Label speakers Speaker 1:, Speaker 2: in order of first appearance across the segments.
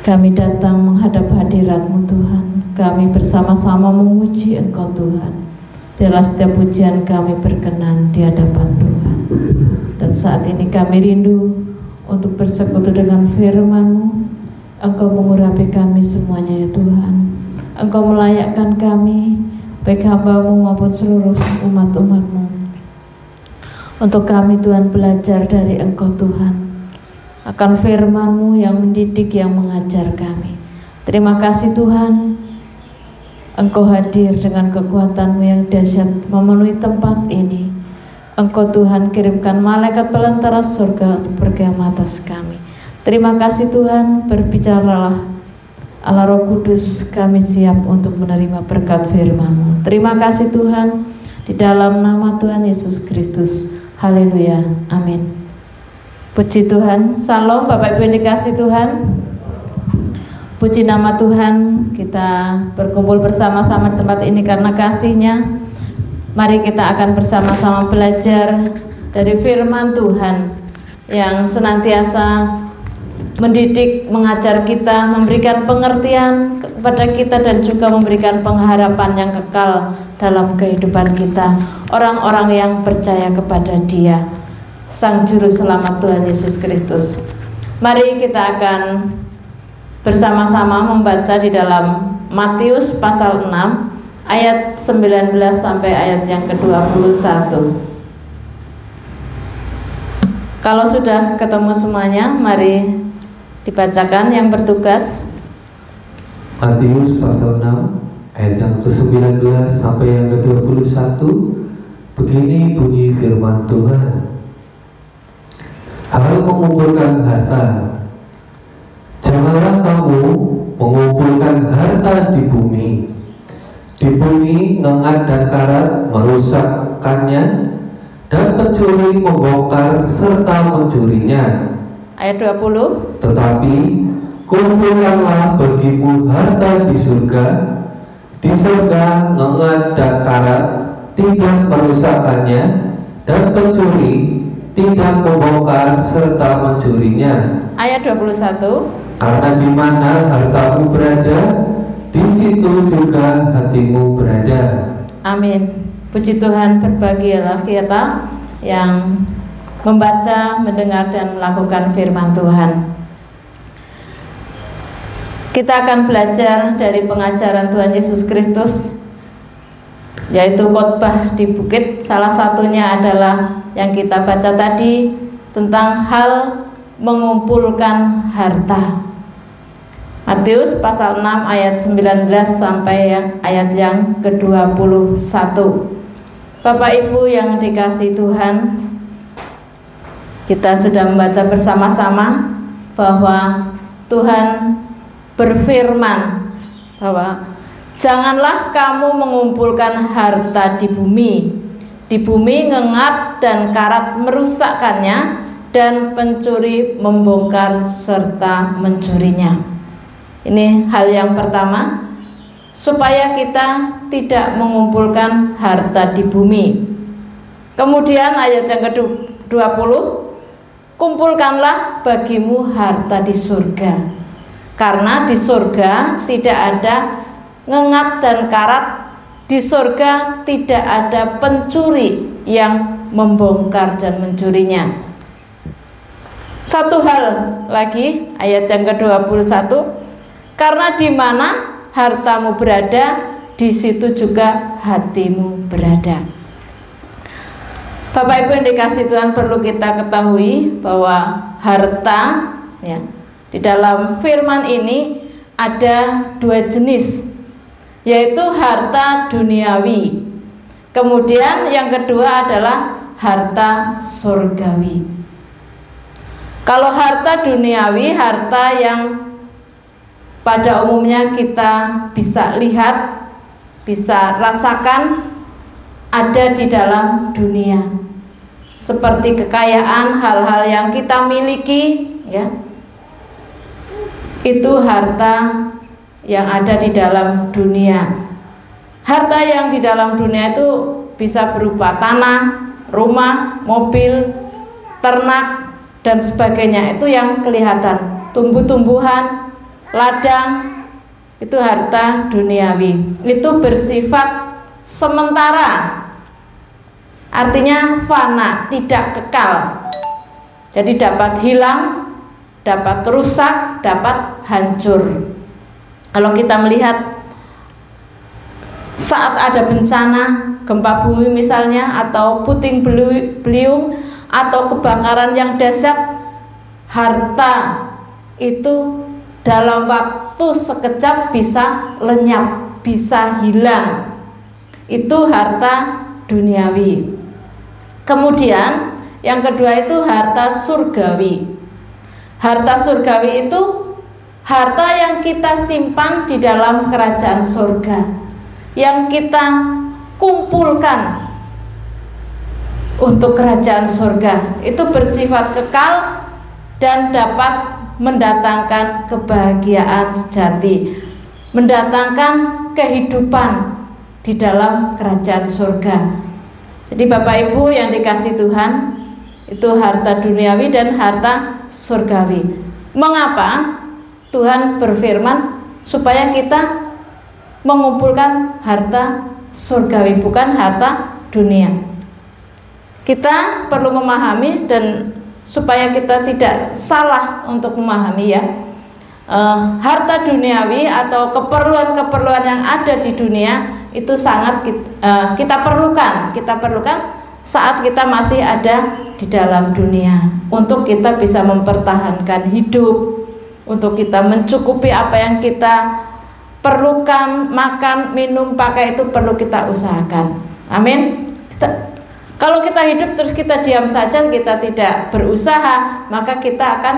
Speaker 1: Kami datang menghadap hadirat-Mu Tuhan. Kami bersama-sama memuji Engkau Tuhan. Biarlah setiap pujian kami berkenan di hadapan Tuhan. Dan saat ini kami rindu untuk bersekutu dengan firman-Mu. Engkau mengurapi kami semuanya ya Tuhan. Engkau melayakkan kami, baik hamba-Mu maupun seluruh umat-umat-Mu. Untuk kami Tuhan belajar dari Engkau Tuhan, akan firman-Mu yang mendidik, yang mengajar kami. Terima kasih Tuhan, Engkau hadir dengan kekuatan-Mu yang dahsyat memenuhi tempat ini. Engkau Tuhan kirimkan malaikat pelantara surga untuk bergema atas kami. Terima kasih Tuhan, berbicaralah Allah Roh Kudus, kami siap untuk menerima berkat firman-Mu. Terima kasih Tuhan, di dalam nama Tuhan Yesus Kristus. Haleluya, amin. Puji Tuhan, salam Bapak Ibu yang dikasih Tuhan. Puji nama Tuhan, kita berkumpul bersama-sama di tempat ini karena kasih-Nya. Mari kita akan bersama-sama belajar dari firman Tuhan yang senantiasa mendidik, mengajar kita, memberikan pengertian kepada kita dan juga memberikan pengharapan yang kekal dalam kehidupan kita, orang-orang yang percaya kepada Dia, Sang Juru Selamat Tuhan Yesus Kristus. Mari kita akan bersama-sama membaca di dalam Matius pasal 6 ayat 19 sampai ayat yang ke-21. Kalau sudah ketemu semuanya, mari dibacakan yang bertugas.
Speaker 2: Matius pasal 6 ayat yang ke-19 sampai yang ke-21. Begini bunyi firman Tuhan. Hal mengumpulkan harta. Janganlah kamu mengumpulkan harta di bumi. Di bumi ngengat dan karat merusakkannya, dan pencuri membongkar serta mencurinya.
Speaker 1: Ayat 20.
Speaker 2: Tetapi kumpulkanlah bagimu harta di surga. Di surga ngengat dan karat tidak merusakkannya, dan pencuri tidak membongkar serta mencurinya.
Speaker 1: Ayat 21.
Speaker 2: Karena di mana hartamu berada, di situ juga hatimu berada.
Speaker 1: Amin. Puji Tuhan, berbahagialah kita yang membaca, mendengar dan melakukan firman Tuhan. Kita akan belajar dari pengajaran Tuhan Yesus Kristus, yaitu khotbah di bukit. Salah satunya adalah yang kita baca tadi tentang hal mengumpulkan harta. Matius pasal 6 ayat 19 sampai ayat yang ke-21. Bapak Ibu yang dikasihi Tuhan, kita sudah membaca bersama-sama bahwa Tuhan berfirman bahwa janganlah kamu mengumpulkan harta di bumi. Di bumi ngengat dan karat merusakkannya, dan pencuri membongkar serta mencurinya. Ini hal yang pertama, supaya kita tidak mengumpulkan harta di bumi. Kemudian ayat yang ke-20, kumpulkanlah bagimu harta di surga. Karena di surga tidak ada ngengat dan karat, di surga tidak ada pencuri yang membongkar dan mencurinya. Satu hal lagi, ayat yang ke-21, karena di mana hartamu berada, di situ juga hatimu berada. Bapak Ibu yang dikasihi Tuhan, perlu kita ketahui bahwa harta, ya, di dalam firman ini ada dua jenis, yaitu harta duniawi. Kemudian yang kedua adalah harta surgawi. Kalau harta duniawi, harta yang pada umumnya kita bisa lihat, bisa rasakan, ada di dalam dunia, seperti kekayaan, hal-hal yang kita miliki, ya, itu harta yang ada di dalam dunia. Harta yang di dalam dunia itu bisa berupa tanah, rumah, mobil, ternak, dan sebagainya. Itu yang kelihatan, tumbuh-tumbuhan, ladang, itu harta duniawi. Itu bersifat sementara, artinya fana, tidak kekal. Jadi dapat hilang, dapat rusak, dapat hancur. Kalau kita melihat saat ada bencana, gempa bumi misalnya, atau puting beliung, atau kebakaran yang dahsyat, harta itu dalam waktu sekejap bisa lenyap, bisa hilang. Itu harta duniawi. Kemudian yang kedua itu harta surgawi. Harta surgawi itu harta yang kita simpan di dalam kerajaan surga, yang kita kumpulkan untuk kerajaan surga. Itu bersifat kekal dan dapat mendatangkan kebahagiaan sejati, mendatangkan kehidupan di dalam kerajaan surga. Jadi Bapak Ibu yang dikasih Tuhan, itu harta duniawi dan harta surgawi. Mengapa Tuhan berfirman supaya kita mengumpulkan harta surgawi, bukan harta dunia? Kita perlu memahami, dan supaya kita tidak salah untuk memahami ya, harta duniawi atau keperluan-keperluan yang ada di dunia itu sangat kita perlukan saat kita masih ada di dalam dunia, untuk kita bisa mempertahankan hidup, untuk kita mencukupi apa yang kita perlukan, makan, minum, pakai, itu perlu kita usahakan. Amin. Kalau kita hidup terus kita diam saja, kita tidak berusaha, maka kita akan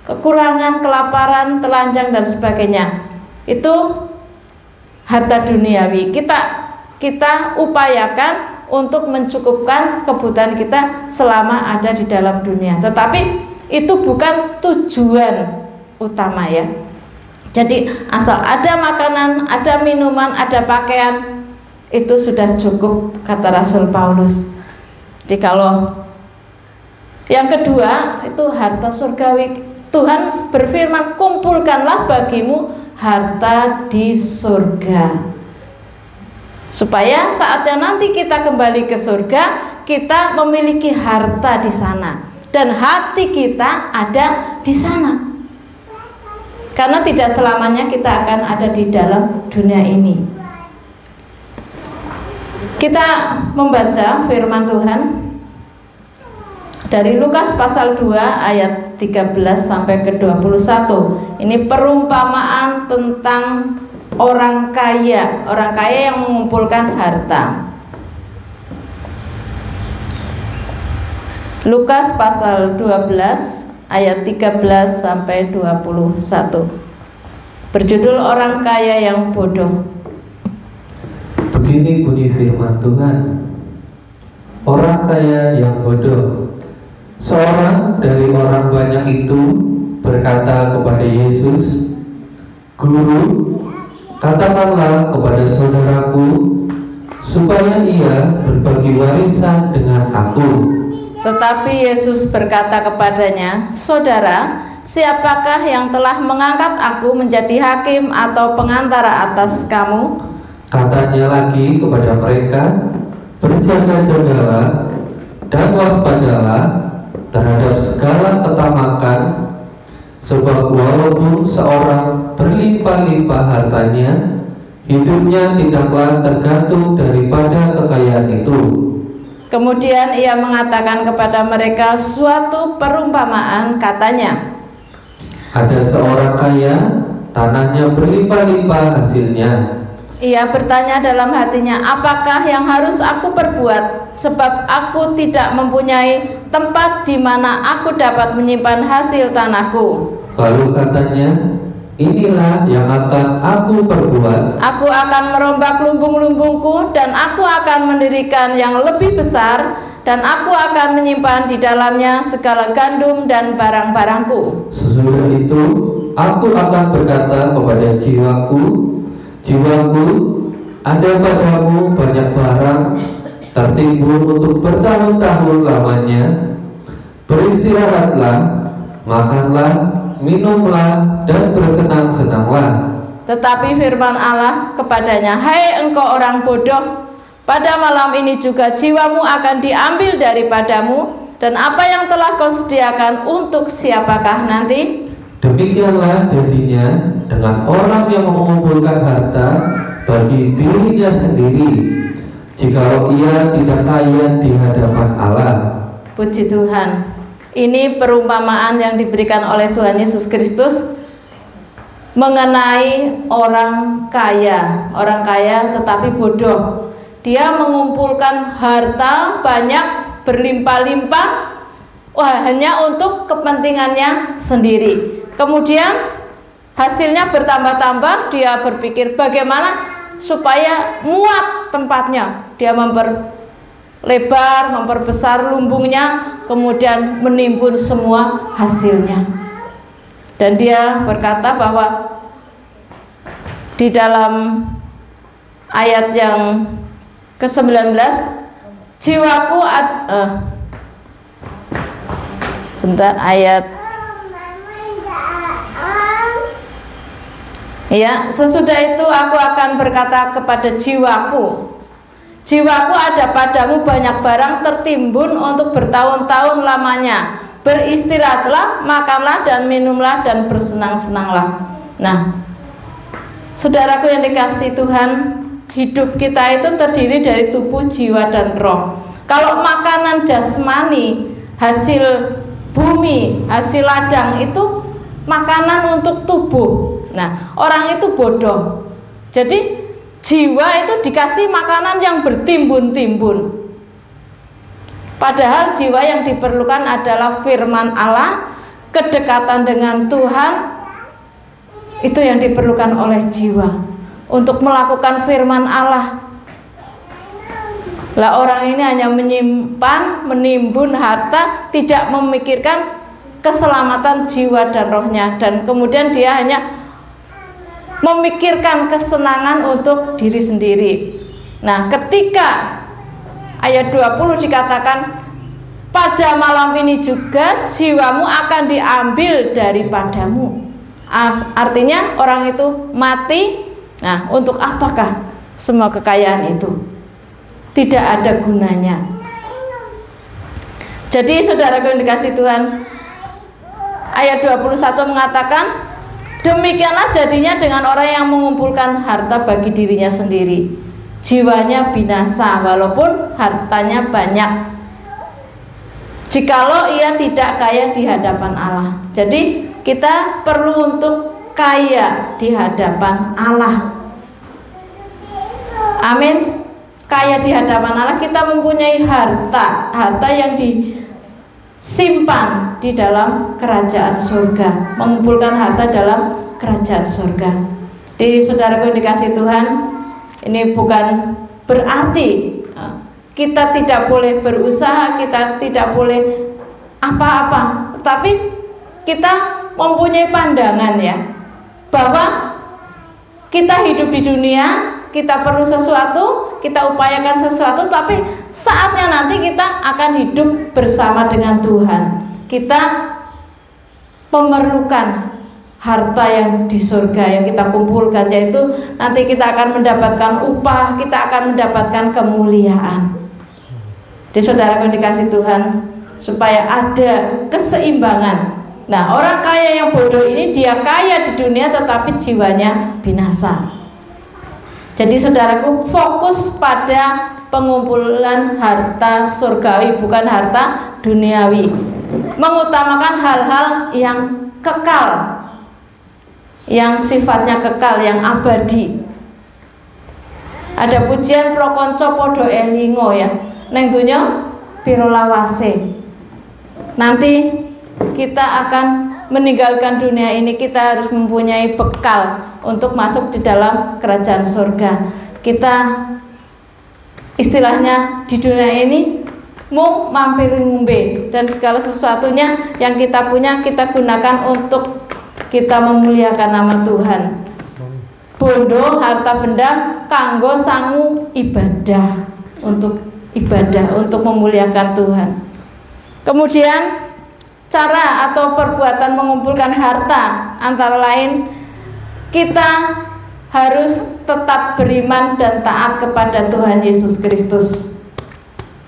Speaker 1: kekurangan, kelaparan, telanjang dan sebagainya. Itu harta duniawi. Kita upayakan untuk mencukupkan kebutuhan kita selama ada di dalam dunia. Tetapi itu bukan tujuan utama ya. Jadi asal ada makanan, ada minuman, ada pakaian, itu sudah cukup, kata Rasul Paulus. Jadi kalau yang kedua itu harta surgawi. Tuhan berfirman, kumpulkanlah bagimu harta di surga, supaya saatnya nanti kita kembali ke surga, kita memiliki harta di sana dan hati kita ada di sana. Karena tidak selamanya kita akan ada di dalam dunia ini. Kita membaca firman Tuhan dari Lukas pasal 2 ayat 13 sampai ke 21. Ini perumpamaan tentang orang kaya yang mengumpulkan harta. Lukas pasal 12 ayat 13 sampai 21. Berjudul orang kaya yang bodoh.
Speaker 2: Begini bunyi firman Tuhan. Orang kaya yang bodoh. Seorang dari orang banyak itu berkata kepada Yesus, Guru, katakanlah kepada saudaraku supaya ia berbagi warisan dengan aku.
Speaker 1: Tetapi Yesus berkata kepadanya, Saudara, siapakah yang telah mengangkat aku menjadi hakim atau pengantara atas kamu?
Speaker 2: Katanya lagi kepada mereka, berjaga-jagalah dan waspadalah terhadap segala ketamakan, sebab walaupun seorang berlimpah-limpah hartanya, hidupnya tidaklah tergantung daripada kekayaan itu.
Speaker 1: Kemudian ia mengatakan kepada mereka suatu perumpamaan, katanya,
Speaker 2: ada seorang kaya, tanahnya berlimpah-limpah hasilnya.
Speaker 1: Ia bertanya dalam hatinya, apakah yang harus aku perbuat, sebab aku tidak mempunyai tempat di mana aku dapat menyimpan hasil tanahku.
Speaker 2: Lalu katanya, inilah yang akan aku perbuat.
Speaker 1: Aku akan merombak lumbung-lumbungku, dan aku akan mendirikan yang lebih besar, dan aku akan menyimpan di dalamnya segala gandum dan barang-barangku.
Speaker 2: Sesudah itu aku akan berkata kepada jiwaku, jiwaku, ada padamu banyak barang tertimbun untuk bertahun-tahun lamanya. Beristirahatlah, makanlah, minumlah, dan bersenang-senanglah.
Speaker 1: Tetapi firman Allah kepadanya, hai engkau orang bodoh, pada malam ini juga jiwamu akan diambil daripadamu, dan apa yang telah kau sediakan untuk siapakah nanti?
Speaker 2: Demikianlah jadinya dengan orang yang mengumpulkan harta bagi dirinya sendiri, jikalau ia tidak kaya di hadapan Allah.
Speaker 1: Puji Tuhan. Ini perumpamaan yang diberikan oleh Tuhan Yesus Kristus mengenai orang kaya tetapi bodoh. Dia mengumpulkan harta banyak berlimpah-limpah hanya untuk kepentingannya sendiri. Kemudian hasilnya bertambah-tambah, dia berpikir bagaimana supaya muat tempatnya. Dia memperlebar, memperbesar lumbungnya, kemudian menimbun semua hasilnya. Dan dia berkata bahwa di dalam ayat yang ke-19, jiwaku sesudah itu aku akan berkata kepada jiwaku, ada padamu banyak barang tertimbun untuk bertahun-tahun lamanya. Beristirahatlah, makanlah dan minumlah dan bersenang-senanglah. Nah, saudaraku yang dikasihi Tuhan, hidup kita itu terdiri dari tubuh, jiwa, dan roh. Kalau makanan jasmani, hasil bumi, hasil ladang itu makanan untuk tubuh. Nah, orang itu bodoh. Jadi jiwa itu dikasih makanan yang bertimbun-timbun. Padahal jiwa yang diperlukan adalah firman Allah, kedekatan dengan Tuhan. Itu yang diperlukan oleh jiwa untuk melakukan firman Allah. Lah orang ini hanya menyimpan, menimbun harta, tidak memikirkan keselamatan jiwa dan rohnya, dan kemudian dia hanya memikirkan kesenangan untuk diri sendiri. Nah, ketika ayat 20 dikatakan pada malam ini juga jiwamu akan diambil daripadamu, artinya orang itu mati. Nah, untuk apakah semua kekayaan itu? Tidak ada gunanya. Jadi saudaraku yang dikasihi Tuhan, ayat 21 mengatakan, demikianlah jadinya dengan orang yang mengumpulkan harta bagi dirinya sendiri, jiwanya binasa walaupun hartanya banyak, jikalau ia tidak kaya di hadapan Allah. Jadi kita perlu untuk kaya di hadapan Allah. Amin. Kaya di hadapan Allah, kita mempunyai harta yang disimpan di dalam kerajaan surga, mengumpulkan harta dalam kerajaan surga. Di saudaraku yang dikasihi Tuhan, ini bukan berarti kita tidak boleh berusaha, kita tidak boleh apa-apa, tetapi kita mempunyai pandangan ya, bahwa kita hidup di dunia, kita perlu sesuatu, kita upayakan sesuatu, tapi saatnya nanti kita akan hidup bersama dengan Tuhan. Kita memerlukan harta yang di surga yang kita kumpulkan, yaitu nanti kita akan mendapatkan upah, kita akan mendapatkan kemuliaan. Di saudara yang dikasihi Tuhan, supaya ada keseimbangan. Nah, orang kaya yang bodoh ini, dia kaya di dunia tetapi jiwanya binasa. Jadi saudaraku, fokus pada pengumpulan harta surgawi, bukan harta duniawi. Mengutamakan hal-hal yang kekal, yang sifatnya kekal, yang abadi. Ada pujian pro konco podo elingo ya, neng dunya piro lawase. Nanti kita akan meninggalkan dunia ini, kita harus mempunyai bekal untuk masuk di dalam kerajaan surga. Kita istilahnya di dunia ini mau mampir ngombe, dan segala sesuatunya yang kita punya kita gunakan untuk kita memuliakan nama Tuhan. Bondo harta benda kanggo sangu ibadah, untuk ibadah, untuk memuliakan Tuhan. Kemudian cara atau perbuatan mengumpulkan harta, antara lain kita harus tetap beriman dan taat kepada Tuhan Yesus Kristus.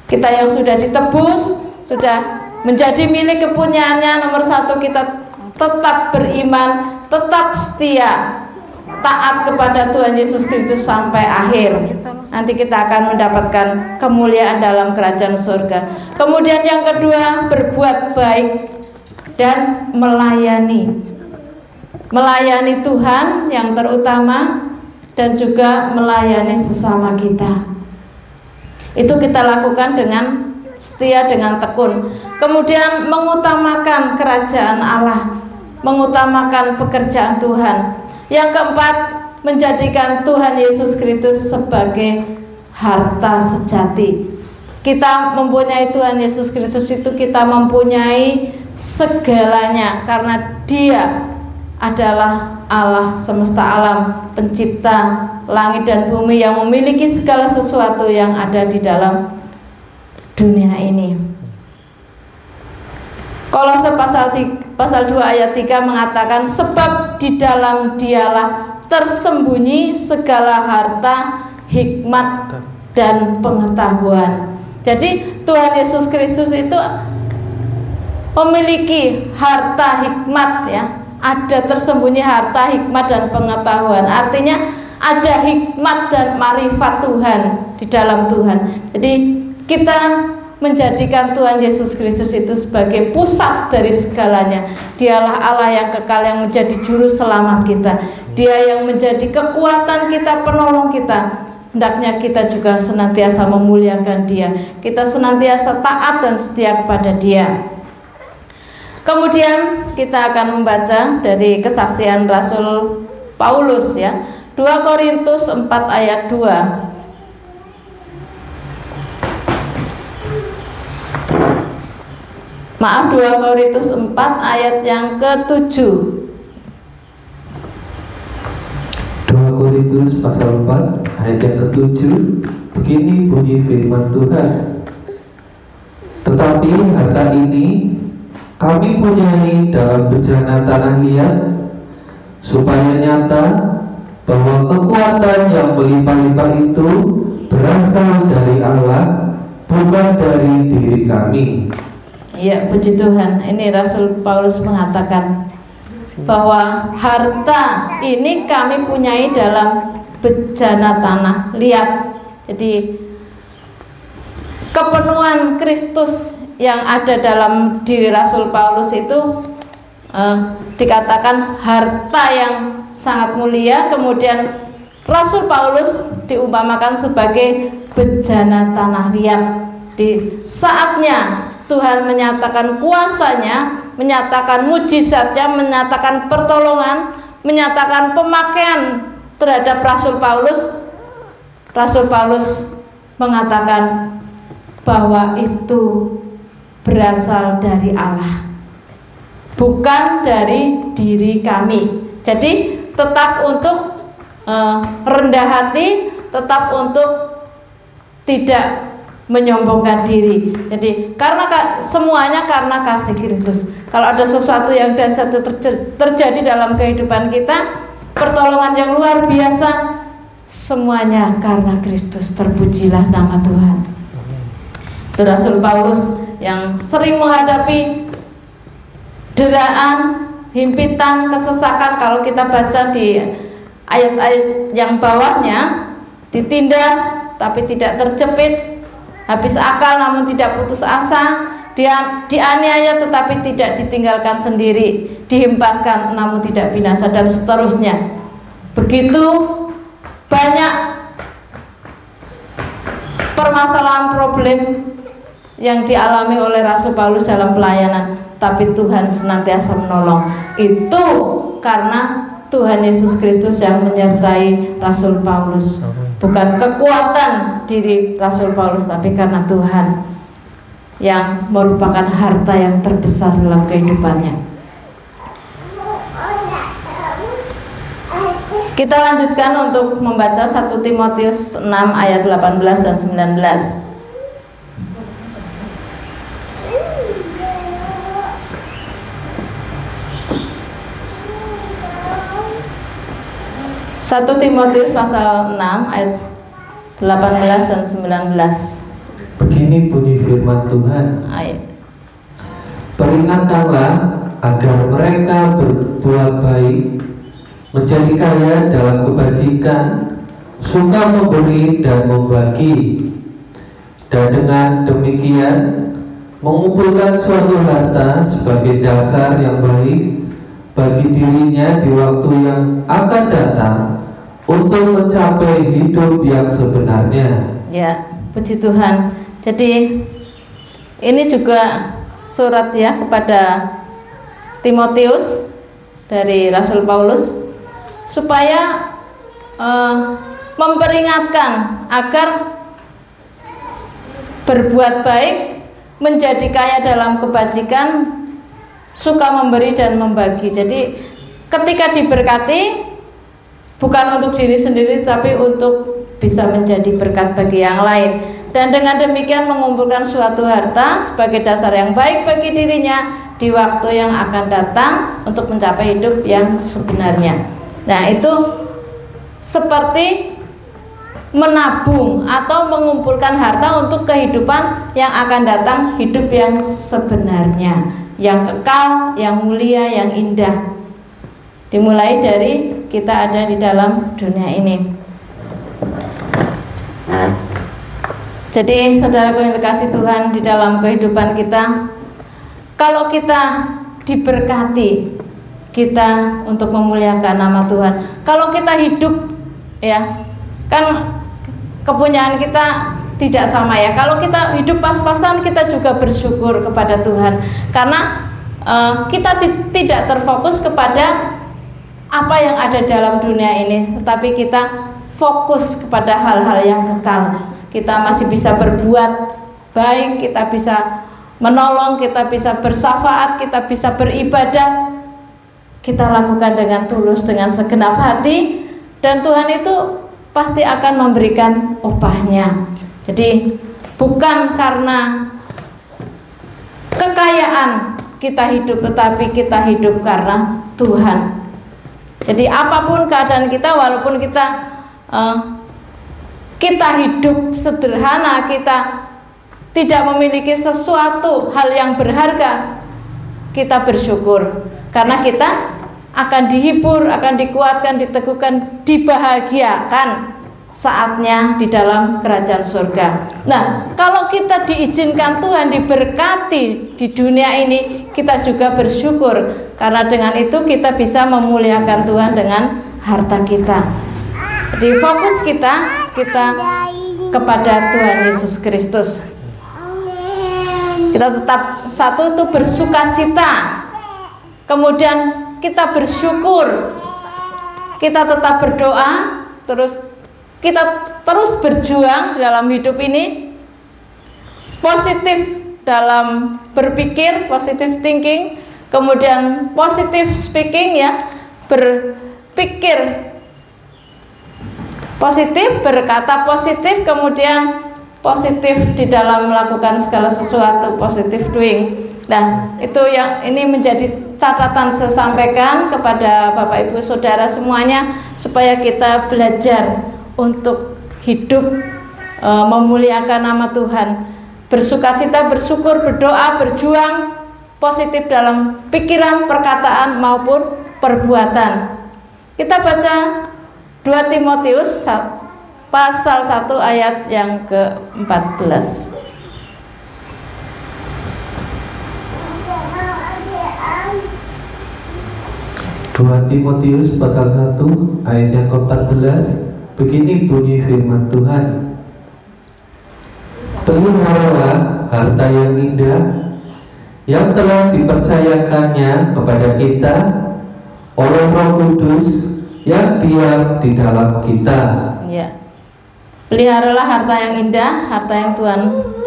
Speaker 1: Kita yang sudah ditebus, sudah menjadi milik kepunyaannya, nomor satu kita tetap beriman, tetap setia, taat kepada Tuhan Yesus Kristus sampai akhir. Nanti kita akan mendapatkan kemuliaan dalam kerajaan surga. Kemudian yang kedua, berbuat baik dan melayani. Melayani Tuhan yang terutama, dan juga melayani sesama kita. Itu kita lakukan dengan setia, dengan tekun. Kemudian mengutamakan kerajaan Allah, mengutamakan pekerjaan Tuhan. Yang keempat, menjadikan Tuhan Yesus Kristus sebagai harta sejati. Kita mempunyai Tuhan Yesus Kristus itu kita mempunyai segalanya, karena Dia adalah Allah semesta alam, pencipta langit dan bumi, yang memiliki segala sesuatu yang ada di dalam dunia ini. Kolose pasal 2 ayat 3 mengatakan, sebab di dalam Dialah tersembunyi segala harta, hikmat dan pengetahuan. Jadi Tuhan Yesus Kristus itu memiliki harta hikmat, ya. Ada tersembunyi harta, hikmat dan pengetahuan. Artinya ada hikmat dan marifat Tuhan di dalam Tuhan. Jadi kita menjadikan Tuhan Yesus Kristus itu sebagai pusat dari segalanya. Dialah Allah yang kekal, yang menjadi juru selamat kita. Dia yang menjadi kekuatan kita, penolong kita. Hendaknya kita juga senantiasa memuliakan Dia. Kita senantiasa taat dan setia kepada Dia. Kemudian kita akan membaca dari kesaksian Rasul Paulus, ya. 2 Korintus 4 ayat 2. Maaf, 2 Korintus 4 ayat yang ke-7.
Speaker 2: 2 Korintus pasal 4 ayat yang ke-7. Begini bunyi firman Tuhan. Tetapi harta ini kami punyai dalam bejana tanah liat, supaya nyata bahwa kekuatan yang melimpah-limpah itu berasal dari Allah, bukan dari diri kami.
Speaker 1: Ya, puji Tuhan. Ini Rasul Paulus mengatakan bahwa harta ini kami punyai dalam bejana tanah liat. Jadi kepenuhan Kristus yang ada dalam diri Rasul Paulus itu dikatakan harta yang sangat mulia. Kemudian Rasul Paulus diumpamakan sebagai bejana tanah liat. Di saatnya Tuhan menyatakan kuasanya, menyatakan mujizatnya, menyatakan pertolongan, menyatakan pemakaian terhadap Rasul Paulus. Rasul Paulus mengatakan bahwa itu berasal dari Allah, bukan dari diri kami. Jadi tetap untuk rendah hati, tetap untuk tidak menyombongkan diri. Jadi karena semuanya karena kasih Kristus. Kalau ada sesuatu yang dahsyat terjadi dalam kehidupan kita, pertolongan yang luar biasa, semuanya karena Kristus. Terpujilah nama Tuhan. Itu Rasul Paulus yang sering menghadapi deraan, himpitan, kesesakan. Kalau kita baca di ayat-ayat yang bawahnya, ditindas tapi tidak terjepit, habis akal namun tidak putus asa, dia dianiaya tetapi tidak ditinggalkan sendiri, dihempaskan namun tidak binasa, dan seterusnya. Begitu banyak permasalahan, problem yang dialami oleh Rasul Paulus dalam pelayanan, tapi Tuhan senantiasa menolong. Itu karena Tuhan Yesus Kristus yang menyertai Rasul Paulus. Bukan kekuatan diri Rasul Paulus, tapi karena Tuhan yang merupakan harta yang terbesar dalam kehidupannya. Kita lanjutkan untuk membaca 1 Timotius 6 ayat 18 dan 19. 1 Timotius pasal 6 ayat 18 dan 19.
Speaker 2: Begini bunyi firman Tuhan. Peringatkanlah agar mereka berbuat baik, menjadi kaya dalam kebajikan, suka memberi dan membagi, dan dengan demikian mengumpulkan suatu harta sebagai dasar yang baik bagi dirinya di waktu yang akan datang untuk mencapai hidup yang sebenarnya.
Speaker 1: Ya, puji Tuhan. Jadi ini juga surat ya kepada Timotius dari Rasul Paulus supaya memperingatkan agar berbuat baik, menjadi kaya dalam kebajikan, suka memberi dan membagi. Jadi ketika diberkati bukan untuk diri sendiri tapi untuk bisa menjadi berkat bagi yang lain, dan dengan demikian mengumpulkan suatu harta sebagai dasar yang baik bagi dirinya di waktu yang akan datang untuk mencapai hidup yang sebenarnya. Nah, itu seperti menabung atau mengumpulkan harta untuk kehidupan yang akan datang, hidup yang sebenarnya, yang kekal, yang mulia, yang indah. Dimulai dari kita ada di dalam dunia ini. Jadi saudaraku yang dikasih Tuhan, di dalam kehidupan kita, kalau kita diberkati, kita untuk memuliakan nama Tuhan. Kalau kita hidup, ya kan kepunyaan kita tidak sama ya. Kalau kita hidup pas-pasan, kita juga bersyukur kepada Tuhan, karena kita tidak terfokus kepada apa yang ada dalam dunia ini, tetapi kita fokus kepada hal-hal yang kekal. Kita masih bisa berbuat baik, kita bisa menolong, kita bisa bersafaat, kita bisa beribadah. Kita lakukan dengan tulus, dengan segenap hati, dan Tuhan itu pasti akan memberikan upahnya. Jadi bukan karena kekayaan kita hidup, tetapi kita hidup karena Tuhan. Jadi apapun keadaan kita, walaupun kita hidup sederhana, kita tidak memiliki sesuatu hal yang berharga, kita bersyukur karena kita akan dihibur, akan dikuatkan, diteguhkan, dibahagiakan saatnya di dalam kerajaan surga. Nah, kalau kita diizinkan Tuhan, diberkati di dunia ini, kita juga bersyukur karena dengan itu kita bisa memuliakan Tuhan dengan harta kita. Jadi fokus kita kepada Tuhan Yesus Kristus. Kita tetap satu itu bersuka cita, kemudian kita bersyukur, kita tetap berdoa, kita terus berjuang dalam hidup ini, positif dalam berpikir, positive thinking, kemudian positive speaking ya, berpikir positif, berkata positif, kemudian positif di dalam melakukan segala sesuatu, positive doing. Nah, itu yang ini menjadi catatan saya sampaikan kepada Bapak Ibu Saudara semuanya, supaya kita belajar untuk hidup memuliakan nama Tuhan, bersukacita, bersyukur, berdoa, berjuang, positif dalam pikiran, perkataan maupun perbuatan. Kita baca 2 Timotius pasal 1 ayat yang ke-14.
Speaker 2: 2 Timotius pasal 1 ayat yang ke-14. Begini bunyi firman Tuhan. Peliharalah harta yang indah yang telah dipercayakannya kepada kita oleh Roh Kudus yang diam di dalam kita.
Speaker 1: Ya. Peliharalah harta yang indah, harta yang Tuhan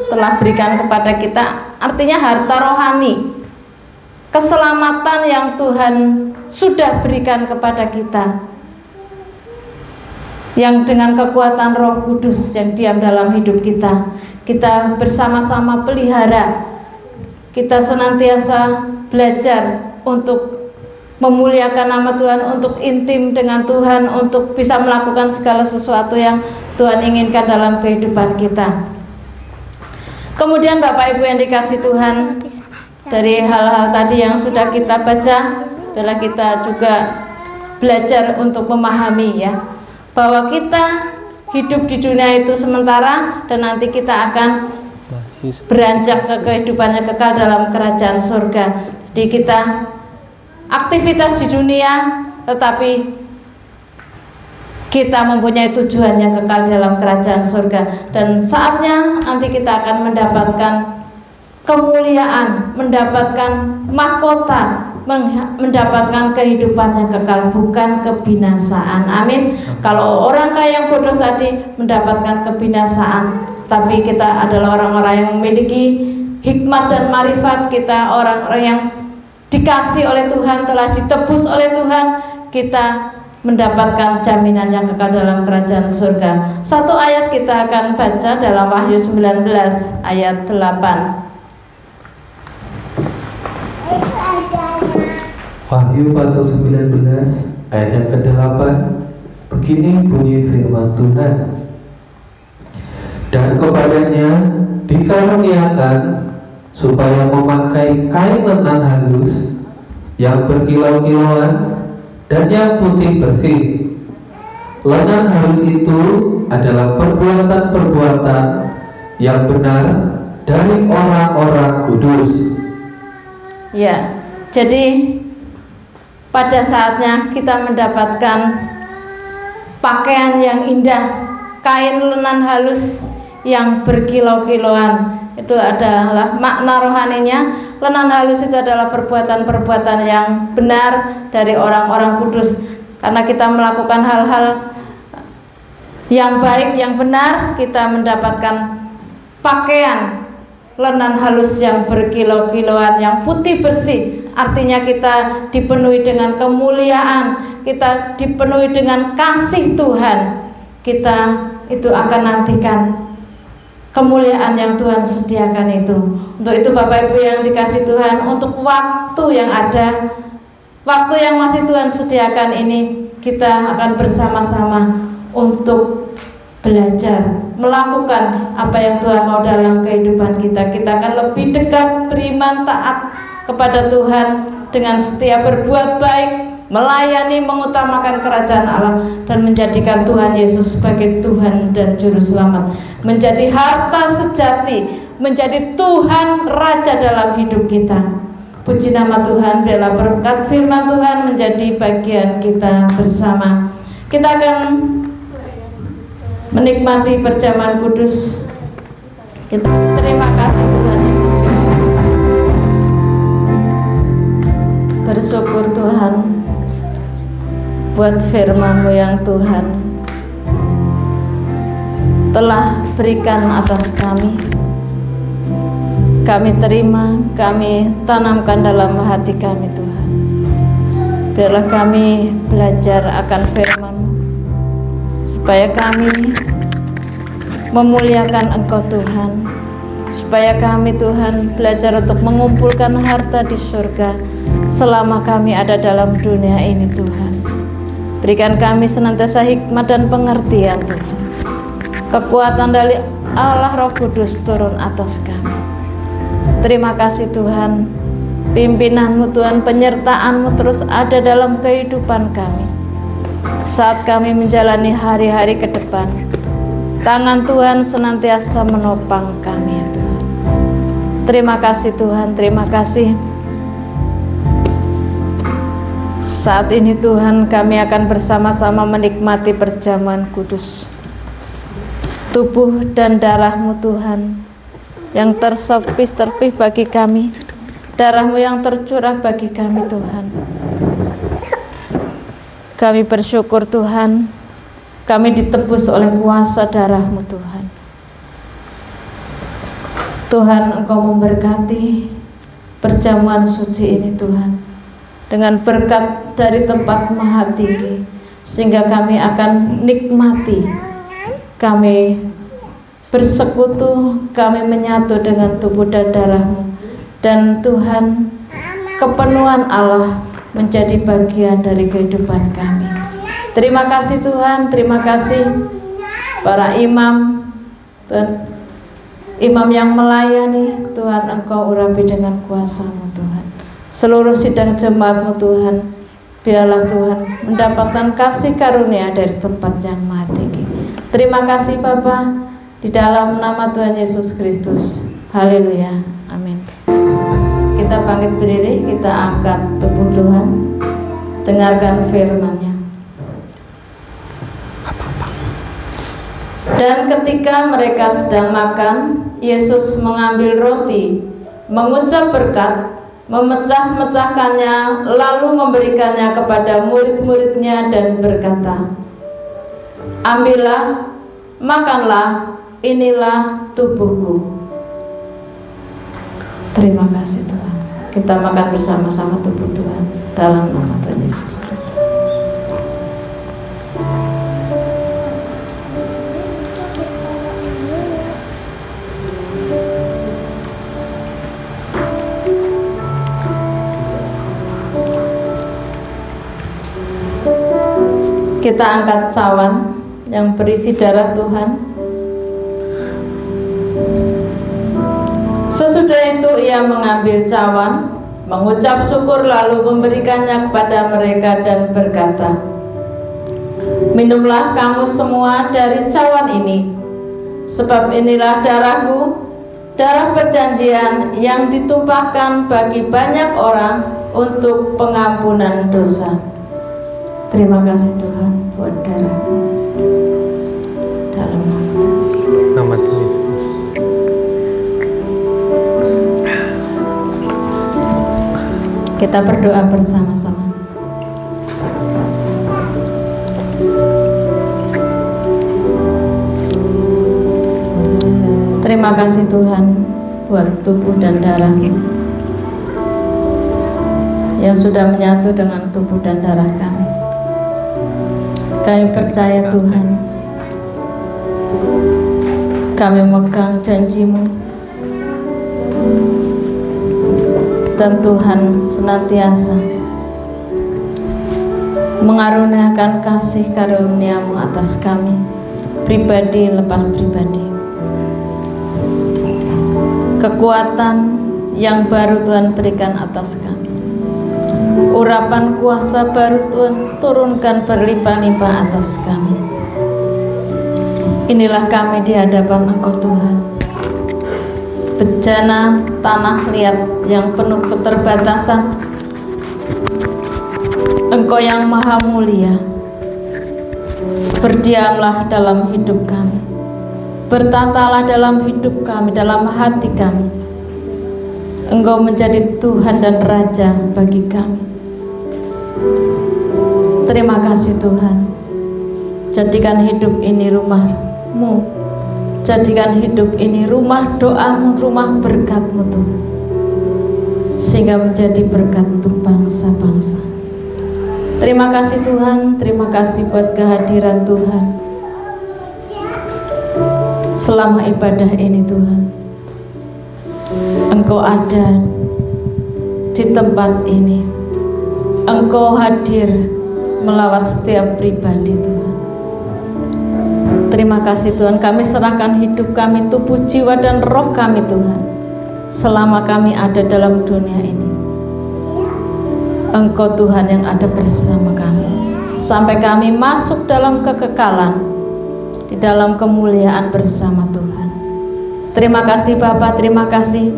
Speaker 1: telah berikan kepada kita, artinya harta rohani, keselamatan yang Tuhan sudah berikan kepada kita, yang dengan kekuatan Roh Kudus yang diam dalam hidup kita, kita bersama-sama pelihara. Kita senantiasa belajar untuk memuliakan nama Tuhan, untuk intim dengan Tuhan, untuk bisa melakukan segala sesuatu yang Tuhan inginkan dalam kehidupan kita. Kemudian Bapak Ibu yang dikasih Tuhan, dari hal-hal tadi yang sudah kita baca, adalah kita juga belajar untuk memahami ya, bahwa kita hidup di dunia itu sementara dan nanti kita akan beranjak ke kehidupan yang kekal dalam kerajaan surga. Jadi kita aktivitas di dunia, tetapi kita mempunyai tujuan yang kekal dalam kerajaan surga. Dan saatnya nanti kita akan mendapatkan kemuliaan, mendapatkan mahkota, mendapatkan kehidupan yang kekal, bukan kebinasaan. Amin. Kalau orang kaya yang bodoh tadi mendapatkan kebinasaan, tapi kita adalah orang-orang yang memiliki hikmat dan marifat. Kita orang-orang yang dikasih oleh Tuhan, telah ditebus oleh Tuhan, kita mendapatkan jaminan yang kekal dalam kerajaan surga. Satu ayat kita akan baca dalam Wahyu 19 ayat 8.
Speaker 2: Wahyu pasal 19 ayat yang ke-8. Begini bunyi firman Tuhan. Dan kepadanya dikaruniakan supaya memakai kain lenan halus yang berkilau-kilauan dan yang putih bersih. Lenan halus itu adalah perbuatan-perbuatan yang benar dari orang-orang kudus.
Speaker 1: Ya, jadi pada saatnya kita mendapatkan pakaian yang indah, kain lenan halus yang berkilau-kilauan. Itu adalah makna rohaninya. Lenan halus itu adalah perbuatan-perbuatan yang benar dari orang-orang kudus. Karena kita melakukan hal-hal yang baik, yang benar, kita mendapatkan pakaian lenan halus yang berkilau-kilauan, yang putih bersih. Artinya kita dipenuhi dengan kemuliaan, kita dipenuhi dengan kasih Tuhan. Kita itu akan nantikan kemuliaan yang Tuhan sediakan itu. Untuk itu Bapak Ibu yang dikasih Tuhan, untuk waktu yang ada, waktu yang masih Tuhan sediakan ini, kita akan bersama-sama untuk belajar melakukan apa yang Tuhan mau dalam kehidupan kita. Kita akan lebih dekat, beriman, taat kepada Tuhan dengan setia berbuat baik, melayani, mengutamakan kerajaan Allah, dan menjadikan Tuhan Yesus sebagai Tuhan dan Juru Selamat, menjadi harta sejati, menjadi Tuhan Raja dalam hidup kita. Puji nama Tuhan, biarlah berkat firman Tuhan menjadi bagian kita bersama. Kita akan menikmati perjamuan kudus. Kita terima kasih Tuhan Yesus Kristus. Bersyukur Tuhan buat firman-Mu yang Tuhan telah berikan atas kami. Kami terima, kami tanamkan dalam hati kami Tuhan. Biarlah kami belajar akan firman-Mu, supaya kami memuliakan Engkau Tuhan, supaya kami Tuhan belajar untuk mengumpulkan harta di surga selama kami ada dalam dunia ini Tuhan. Berikan kami senantiasa hikmat dan pengertian Tuhan. Kekuatan dari Allah Roh Kudus turun atas kami. Terima kasih Tuhan, pimpinan-Mu Tuhan, penyertaan-Mu terus ada dalam kehidupan kami. Saat kami menjalani hari-hari ke depan, tangan Tuhan senantiasa menopang kami ya Tuhan. Terima kasih Tuhan, terima kasih. Saat ini Tuhan, kami akan bersama-sama menikmati perjamuan kudus, tubuh dan darah-Mu Tuhan, yang terpih bagi kami, darah-Mu yang tercurah bagi kami Tuhan. Kami bersyukur Tuhan, kami ditebus oleh kuasa darah-Mu Tuhan. Tuhan, Engkau memberkati perjamuan suci ini Tuhan, dengan berkat dari tempat Maha Tinggi, sehingga kami akan nikmati, kami bersekutu, kami menyatu dengan tubuh dan darah-Mu. Dan Tuhan, kepenuhan Allah menjadi bagian dari kehidupan kami. Terima kasih Tuhan, terima kasih para imam, Tuhan, imam yang melayani, Tuhan Engkau urapi dengan kuasa-Mu Tuhan. Seluruh sidang jemaat-Mu Tuhan, biarlah Tuhan mendapatkan kasih karunia dari tempat yang maha tinggi. Terima kasih Bapa, di dalam nama Tuhan Yesus Kristus. Haleluya, amin. Kita bangkit berdiri, kita angkat tubuh Tuhan, dengarkan firman-Nya. Dan ketika mereka sedang makan, Yesus mengambil roti, mengucap berkat, memecah-mecahkannya, lalu memberikannya kepada murid-muridnya dan berkata, "Ambillah, makanlah, inilah tubuhku." Terima kasih Tuhan. Kita makan bersama-sama tubuh Tuhan dalam nama Tuhan Yesus Kristus. Kita angkat cawan yang berisi darah Tuhan. Sesudah itu ia mengambil cawan, mengucap syukur, lalu memberikannya kepada mereka dan berkata, "Minumlah kamu semua dari cawan ini, sebab inilah darahku, darah perjanjian yang ditumpahkan bagi banyak orang untuk pengampunan dosa." Terima kasih Tuhan buat darah-Mu. Dalam nama Yesus. Kita berdoa bersama-sama. Terima kasih Tuhan buat tubuh dan darah-Mu yang sudah menyatu dengan tubuh dan darah kami. Kami percaya Tuhan, kami memegang janji-Mu, dan Tuhan senantiasa mengaruniakan kasih karunia-Mu atas kami, pribadi lepas pribadi. Kekuatan yang baru Tuhan berikan atas kami, urapan kuasa baru Tuhan turunkan berlimpah-limpah atas kami. Inilah kami di hadapan Engkau Tuhan, bejana tanah liat yang penuh keterbatasan. Engkau yang maha mulia, berdiamlah dalam hidup kami, bertatalah dalam hidup kami, dalam hati kami. Engkau menjadi Tuhan dan Raja bagi kami. Terima kasih Tuhan. Jadikan hidup ini rumah-Mu, jadikan hidup ini rumah doa-Mu, rumah berkat-Mu Tuhan, sehingga menjadi berkat untuk bangsa-bangsa. Terima kasih Tuhan, terima kasih buat kehadiran Tuhan selama ibadah ini Tuhan. Engkau ada di tempat ini, Engkau hadir melawat setiap pribadi Tuhan. Terima kasih Tuhan, kami serahkan hidup kami, tubuh, jiwa, dan roh kami Tuhan, selama kami ada dalam dunia ini. Engkau Tuhan yang ada bersama kami, sampai kami masuk dalam kekekalan, di dalam kemuliaan bersama Tuhan. Terima kasih Bapa, terima kasih.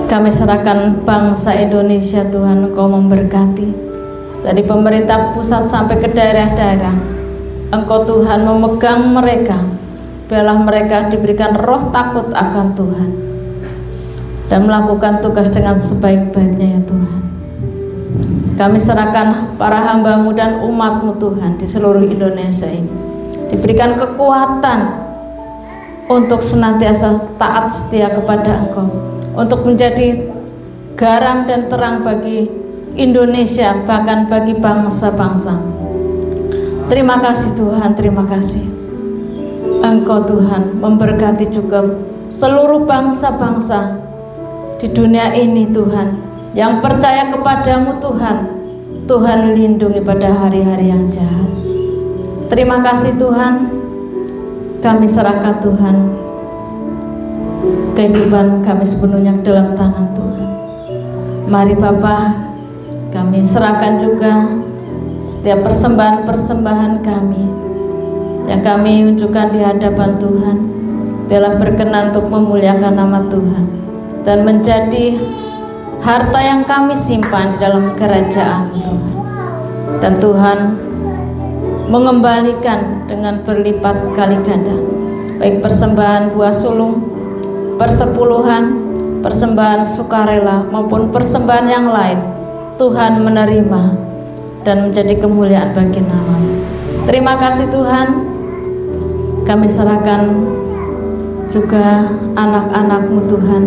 Speaker 1: Kami serahkan bangsa Indonesia Tuhan, Engkau memberkati dari pemerintah pusat sampai ke daerah-daerah. Engkau Tuhan memegang mereka, biarlah mereka diberikan roh takut akan Tuhan dan melakukan tugas dengan sebaik-baiknya ya Tuhan. Kami serahkan para hamba-Mu dan umat-Mu Tuhan di seluruh Indonesia ini, diberikan kekuatan untuk senantiasa taat setia kepada Engkau, untuk menjadi garam dan terang bagi Indonesia, bahkan bagi bangsa-bangsa. Terima kasih Tuhan, terima kasih. Engkau Tuhan memberkati juga seluruh bangsa-bangsa di dunia ini Tuhan, yang percaya kepadamu Tuhan. Tuhan lindungi pada hari-hari yang jahat. Terima kasih Tuhan, kami serahkan Tuhan kehidupan kami sepenuhnya dalam tangan Tuhan. Mari Bapa, kami serahkan juga setiap persembahan-persembahan kami yang kami unjukkan di hadapan Tuhan. Biarlah berkenan untuk memuliakan nama Tuhan dan menjadi harta yang kami simpan di dalam kerajaan Tuhan. Dan Tuhan mengembalikan dengan berlipat kali ganda, baik persembahan buah sulung, persepuluhan, persembahan sukarela maupun persembahan yang lain. Tuhan menerima dan menjadi kemuliaan bagi nama-Mu. Terima kasih Tuhan. Kami serahkan juga anak-anak-Mu Tuhan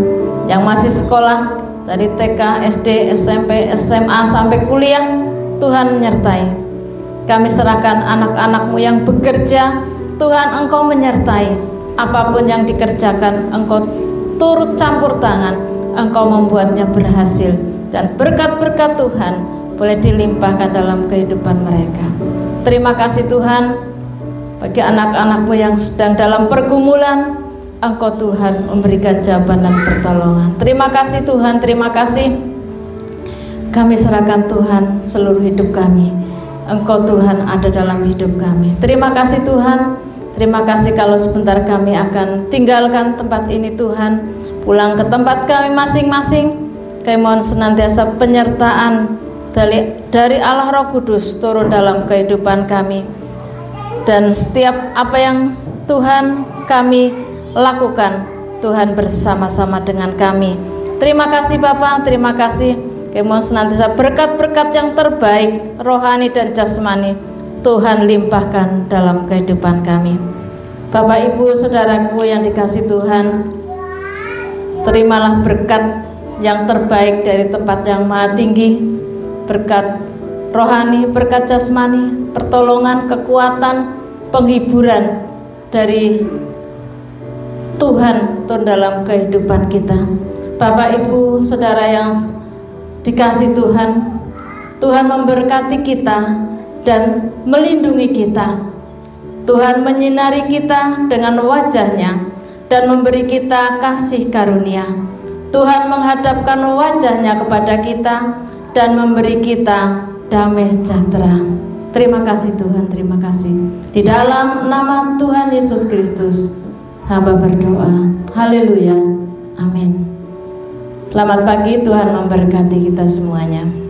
Speaker 1: yang masih sekolah dari TK, SD, SMP, SMA sampai kuliah. Tuhan menyertai. Kami serahkan anak-anak-Mu yang bekerja. Tuhan, Engkau menyertai. Apapun yang dikerjakan, Engkau turut campur tangan. Engkau membuatnya berhasil. Dan berkat-berkat Tuhan boleh dilimpahkan dalam kehidupan mereka. Terima kasih Tuhan, bagi anak-anak-Mu yang sedang dalam pergumulan, Engkau Tuhan memberikan jawaban dan pertolongan. Terima kasih Tuhan, terima kasih. Kami serahkan Tuhan seluruh hidup kami. Engkau Tuhan ada dalam hidup kami. Terima kasih Tuhan. Terima kasih kalau sebentar kami akan tinggalkan tempat ini Tuhan, pulang ke tempat kami masing-masing. Kami mohon senantiasa penyertaan dari Allah Roh Kudus turun dalam kehidupan kami. Dan setiap apa yang Tuhan kami lakukan, Tuhan bersama-sama dengan kami. Terima kasih Bapa, terima kasih. Kami mohon senantiasa berkat-berkat yang terbaik, rohani dan jasmani, Tuhan limpahkan dalam kehidupan kami. Bapak Ibu saudaraku yang dikasih Tuhan, terimalah berkat yang terbaik dari tempat yang maha tinggi, berkat rohani, berkat jasmani, pertolongan, kekuatan, penghiburan dari Tuhan turun dalam kehidupan kita. Bapak Ibu saudara yang dikasih Tuhan, Tuhan memberkati kita dan melindungi kita. Tuhan menyinari kita dengan wajah-Nya dan memberi kita kasih karunia. Tuhan menghadapkan wajah-Nya kepada kita dan memberi kita damai sejahtera. Terima kasih Tuhan, terima kasih. Di dalam nama Tuhan Yesus Kristus hamba berdoa. Haleluya. Amin. Selamat pagi, Tuhan memberkati kita semuanya.